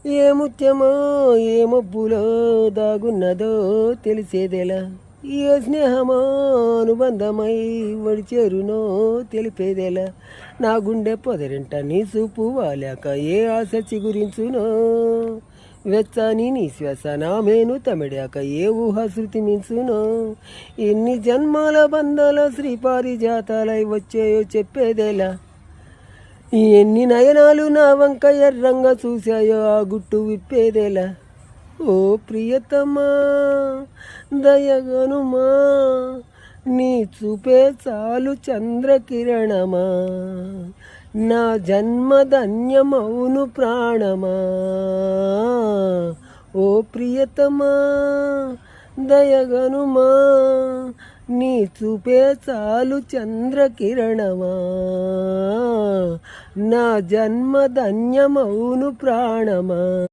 ఏ ముత్యమో ఏ మబ్బులో దాగున్నదో తెలిసేదెలా, ఏ స్నేహమో అనుబంధమై వడిచేరునో తెలిపేదెలా, నా గుండె పొదరింట నీ చూపు వాలాక ఏ ఆశ చిగురించునో, వెచ్చని నీ శ్వాస నా మేను తమిడాక ఏ ఊహ శృతి మించునో, ఎన్ని జన్మాల బంధాల శ్రీపారిజాతాలై వచ్చాయో చెప్పేదెలా, ఎన్ని నయనాలు నా వంక ఎర్రంగా చూశాయో ఆ గుట్టు విప్పేదెలా. ఓ ప్రియతమా దయగనుమా, నీ చూపే చాలు చంద్రకిరణమా, నా జన్మ ధన్యమౌను ప్రాణమా. ఓ ప్రియతమా దయగనుమా, నీ చూపే చాలు చంద్రకిరణమా, నా జన్మ ధన్యమౌను ప్రాణమా.